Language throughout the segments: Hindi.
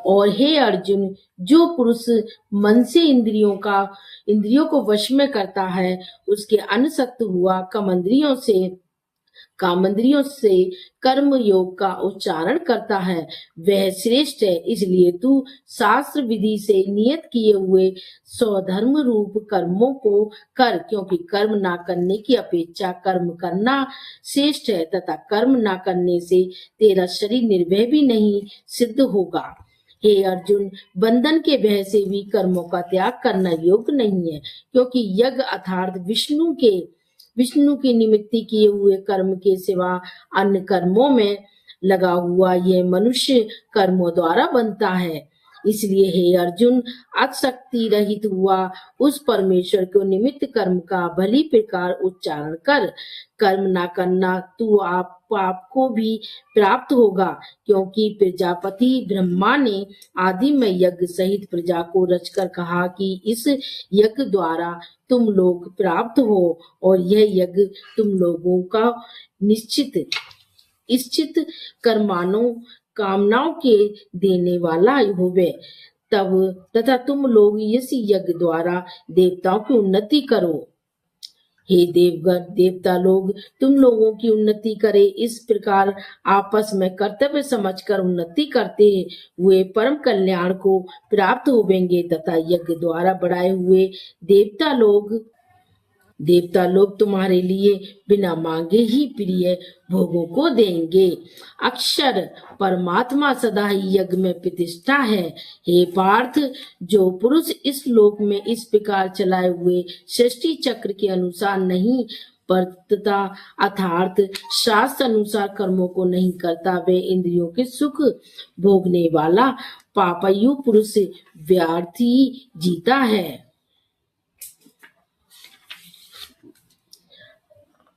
और हे अर्जुन, जो पुरुष मन से इंद्रियों को वश में करता है, उसके अनसक्त हुआ कामंद्रियों से कर्म योग का उच्चारण करता है, वह श्रेष्ठ है। इसलिए तू शास्त्र विधि से नियत किए हुए स्वधर्म रूप कर्मों को कर, क्योंकि कर्म ना करने की अपेक्षा कर्म करना श्रेष्ठ है, तथा कर्म ना करने से तेरा शरीर निर्भय भी नहीं सिद्ध होगा। हे अर्जुन, बंधन के भय से भी कर्मों का त्याग करना योग्य नहीं है, क्योंकि यज्ञ अर्थात विष्णु के निमित्त किए हुए कर्म के सिवा अन्य कर्मों में लगा हुआ यह मनुष्य कर्मों द्वारा बनता है। इसलिए हे अर्जुन, आसक्ति रहित हुआ उस परमेश्वर को निमित्त कर्म का भली प्रकार उच्चारण कर। कर्म ना करना तू पाप को भी प्राप्त होगा, क्योंकि प्रजापति ब्रह्मा ने आदि में यज्ञ सहित प्रजा को रचकर कहा कि इस यज्ञ द्वारा तुम लोग प्राप्त हो, और यह यज्ञ तुम लोगों का इच्छित कामनाओं के देने वाला होवे। तब तथा तुम लोग इस यज्ञ द्वारा देवताओं की उन्नति करो। हे देवगण, देवता लोग तुम लोगों की उन्नति करे, इस प्रकार आपस में कर्तव्य समझकर उन्नति करते हुए परम कल्याण को प्राप्त होवेंगे, तथा यज्ञ द्वारा बढ़ाए हुए देवता लोग तुम्हारे लिए बिना मांगे ही प्रिय भोगों को देंगे। अक्षर परमात्मा सदा ही यज्ञ में प्रतिष्ठा है। हे पार्थ, जो पुरुष इस लोक में इस प्रकार चलाए हुए सृष्टि चक्र के अनुसार नहीं बरतता, अर्थात शास्त्र अनुसार कर्मों को नहीं करता, वे इंद्रियों के सुख भोगने वाला पापयु पुरुष व्यर्थी जीता है।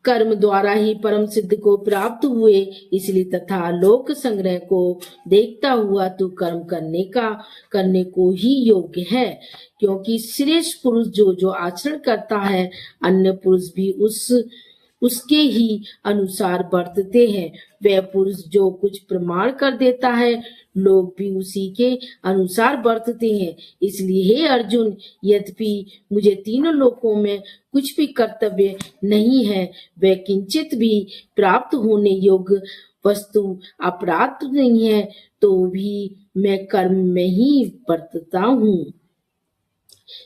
कर्म द्वारा ही परम सिद्ध को प्राप्त हुए, इसलिए तथा लोक संग्रह को देखता हुआ तू कर्म करने को ही योग्य है, क्योंकि श्रेष्ठ पुरुष जो आचरण करता है, अन्य पुरुष भी उसके ही अनुसार बरतते हैं। वह पुरुष जो कुछ प्रमाण कर देता है, लोग भी उसी के अनुसार बरतते हैं। इसलिए हे अर्जुन, यद्यपि मुझे तीनों लोकों में कुछ भी कर्तव्य नहीं है, वह किंचित भी प्राप्त होने योग्य वस्तु अप्राप्त नहीं है, तो भी मैं कर्म में ही बरतता हूँ।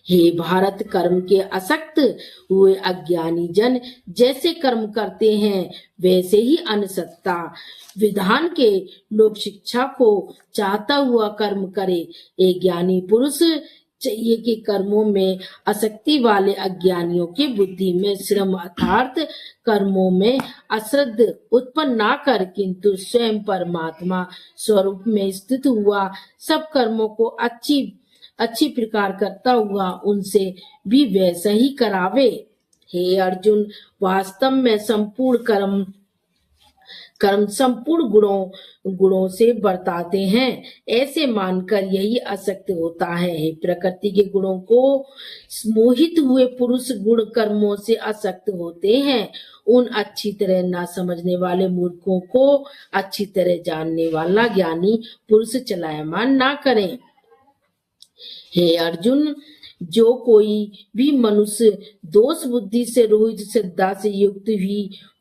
हे भारत, कर्म के आसक्त हुए अज्ञानी जन जैसे कर्म करते हैं, वैसे ही अनसत्ता विधान के लोक शिक्षा को चाहता हुआ कर्म करे। एक ज्ञानी पुरुष चाहिए कि कर्मों में आसक्ति वाले अज्ञानियों की बुद्धि में श्रम अर्थात कर्मों में अश्रद्ध उत्पन्न ना कर, किंतु स्वयं परमात्मा स्वरूप में स्थित हुआ सब कर्मों को अच्छी प्रकार करता हुआ उनसे भी वैसा ही करावे। हे अर्जुन, वास्तव में संपूर्ण कर्म संपूर्ण गुणों से बरताते हैं, ऐसे मानकर यही आसक्त होता है। प्रकृति के गुणों को मोहित हुए पुरुष गुण कर्मों से आसक्त होते हैं। उन अच्छी तरह ना समझने वाले मूर्खों को अच्छी तरह जानने वाला ज्ञानी पुरुष चलायमान ना करें। हे अर्जुन, जो कोई भी मनुष्य दोष बुद्धि से रोहित श्रद्धा से युक्त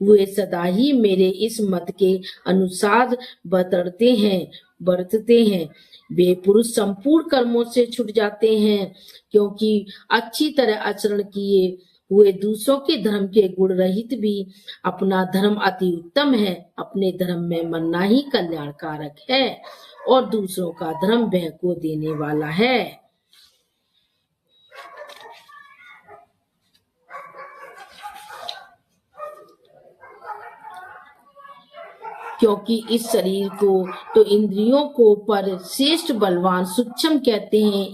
हुए सदा ही मेरे इस मत के अनुसार बरतते हैं, वे पुरुष संपूर्ण कर्मों से छूट जाते हैं, क्योंकि अच्छी तरह आचरण किए हुए दूसरों के धर्म के गुण रहित भी अपना धर्म अति उत्तम है। अपने धर्म में मानना ही कल्याणकारक है, और दूसरों का धर्म भय को देने वाला है। क्योंकि इस शरीर को तो इंद्रियों को पर श्रेष्ठ बलवान सूक्ष्म कहते हैं।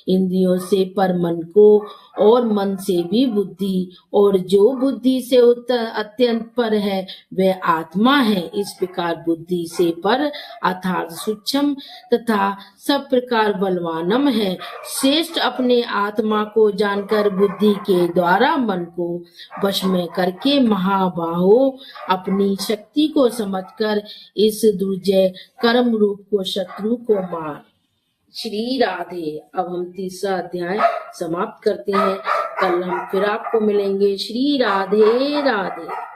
इंद्रियों से पर मन को, और मन से भी बुद्धि, और जो बुद्धि से अत्यंत पर है वह आत्मा है। इस प्रकार बुद्धि से पर अर्थात सूक्ष्म तथा सब प्रकार बलवानम है। श्रेष्ठ अपने आत्मा को जानकर बुद्धि के द्वारा मन को वश में करके महाबाहो अपनी शक्ति को समझकर इस दुर्जय कर्म रूप को शत्रु को मार। श्री राधे। अब हम तीसरा अध्याय समाप्त करते हैं। कल हम फिर आपको मिलेंगे। श्री राधे राधे।